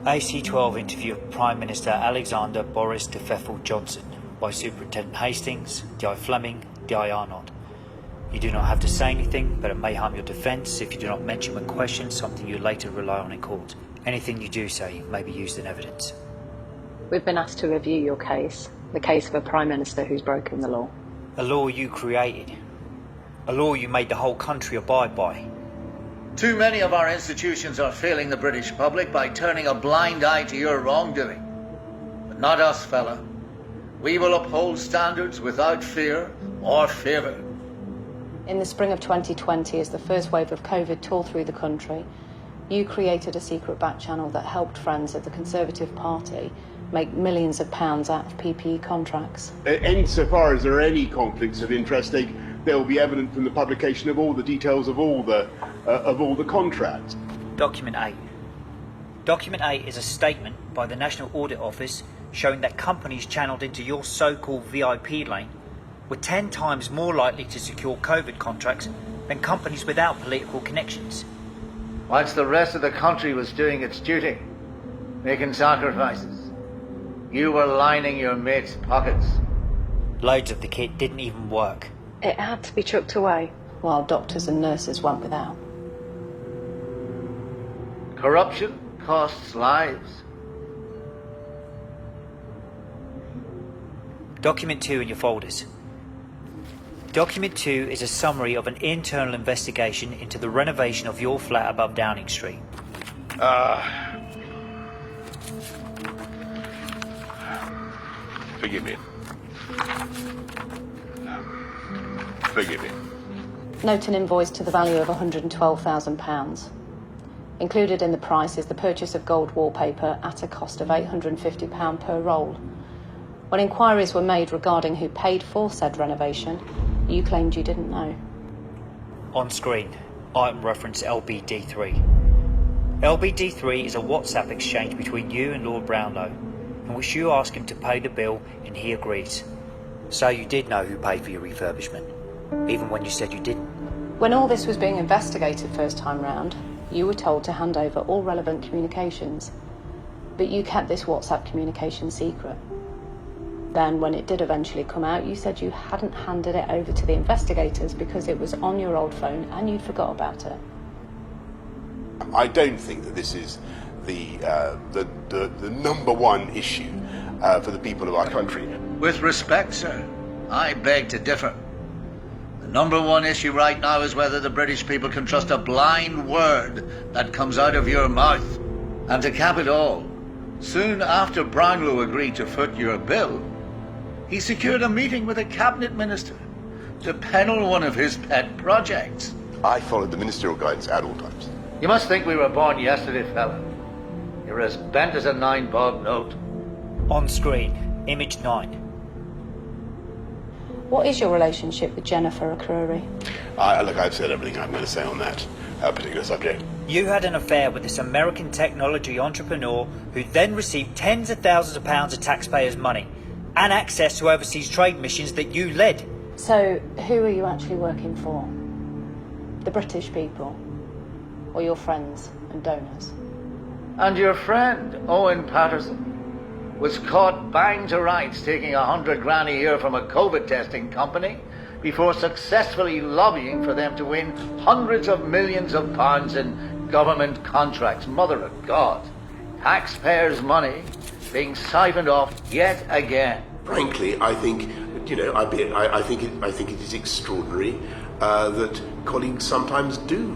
AC-12 interview of Prime Minister Alexander Boris de Pfeffel Johnson by Superintendent Hastings, D.I. Fleming, D.I. Arnott. You do not have to say anything, but it may harm your defence if you do not mention when questioned something you later rely on in court. Anything you do say may be used in evidence. We've been asked to review your case, the case of a Prime Minister who's broken the law. A law you created. A law you made the whole country abide by. Too many of our institutions are failing the British public by turning a blind eye to your wrongdoing. But not us, fella. We will uphold standards without fear or favour. In the spring of 2020, as the first wave of COVID tore through the country, you created a secret back channel that helped friends of the Conservative Party make millions of pounds out of PPE contracts. Insofar as there are any conflicts of interest, they will be evident from the publication of all the details of all the contracts. Document 8. Document 8 is a statement by the National Audit Office showing that companies channeled into your so-called VIP lane were 10 times more likely to secure COVID contracts than companies without political connections. Whilst the rest of the country was doing its duty, making sacrifices, you were lining your mates' pockets. Loads of the kit didn't even work. It had to be chucked away, while doctors and nurses went without. Corruption costs lives. Document 2 in your folders. Document 2 is a summary of an internal investigation into the renovation of your flat above Downing Street. Forgive me. Forgive me. Note an invoice to the value of £112,000. Included in the price is the purchase of gold wallpaper at a cost of £850 per roll. When inquiries were made regarding who paid for said renovation, you claimed you didn't know. On screen, item reference LBD3. LBD3 is a WhatsApp exchange between you and Lord Brownlow, in which you ask him to pay the bill and he agrees. So you did know who paid for your refurbishment, even when you said you didn't. When all this was being investigated first time round, you were told to hand over all relevant communications, but you kept this WhatsApp communication secret. Then, when it did eventually come out, you said you hadn't handed it over to the investigators because it was on your old phone and you'd forgot about it. I don't think that this is the number one issue for the people of our country. With respect, sir, I beg to differ. The number one issue right now is whether the British people can trust a blind word that comes out of your mouth. And to cap it all, soon after Brownlow agreed to foot your bill, he secured a meeting with a cabinet minister to peddle one of his pet projects. I followed the ministerial guidance at all times. You must think we were born yesterday, fella. You're as bent as a 9-bob note. On screen, image 9. What is your relationship with Jennifer Akruri? Look, I've said everything I'm going to say on that particular subject. You had an affair with this American technology entrepreneur who then received tens of thousands of pounds of taxpayers' money and access to overseas trade missions that you led. So, who are you actually working for? The British people? Or your friends and donors? And your friend, Owen Patterson, was caught bang to rights taking 100 grand a year from a COVID testing company before successfully lobbying for them to win hundreds of millions of pounds in government contracts. Mother of God. Taxpayers' money being siphoned off yet again. Frankly, I think, I think it is extraordinary that colleagues sometimes do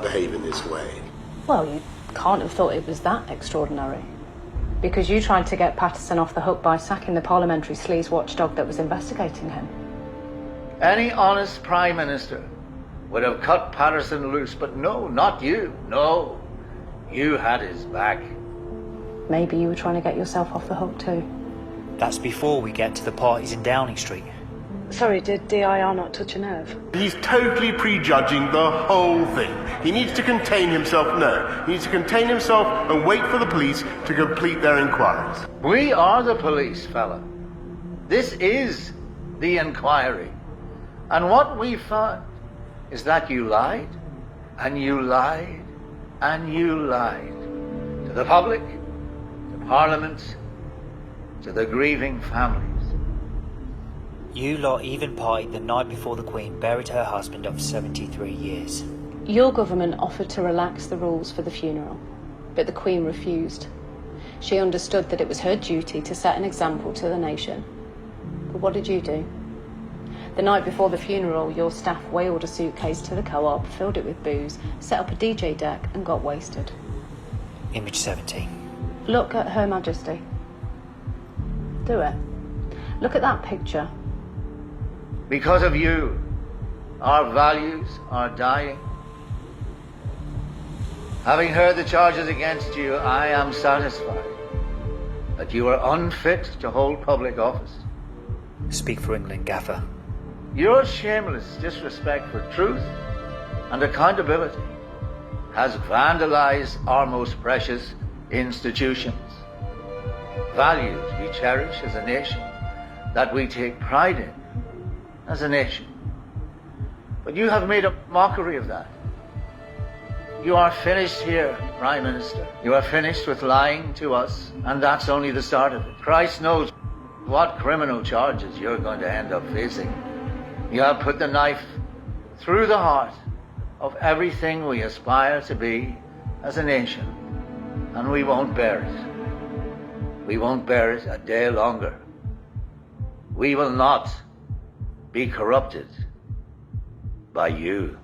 behave in this way. Well, you can't have thought it was that extraordinary. Because you tried to get Patterson off the hook by sacking the parliamentary sleaze watchdog that was investigating him. Any honest Prime Minister would have cut Patterson loose, but no, not you. No, you had his back. Maybe you were trying to get yourself off the hook too. That's before we get to the parties in Downing Street. Sorry, did DIR not touch a nerve? He's totally prejudging the whole thing. He needs to contain himself. No, he needs to contain himself and wait for the police to complete their inquiries. We are the police, fella. This is the inquiry. And what we found is that you lied, and you lied, and you lied. To the public, Parliament, to the grieving families. You lot even partied the night before the Queen buried her husband of 73 years. Your government offered to relax the rules for the funeral, but the Queen refused. She understood that it was her duty to set an example to the nation. But what did you do? The night before the funeral, your staff wheeled a suitcase to the co-op, filled it with booze, set up a DJ deck and got wasted. Image 17. Look at Her Majesty. Do it. Look at that picture. Because of you, our values are dying. Having heard the charges against you, I am satisfied that you are unfit to hold public office. Speak for England, Gaffer. Your shameless disrespect for truth and accountability has vandalized our most precious institutions. Values we cherish as a nation, that we take pride in as a nation. But you have made a mockery of that. You are finished here, Prime Minister. You are finished with lying to us, and that's only the start of it. Christ knows what criminal charges you're going to end up facing. You have put the knife through the heart of everything we aspire to be as a nation, and we won't bear it. We won't bear it a day longer. We will not be corrupted by you.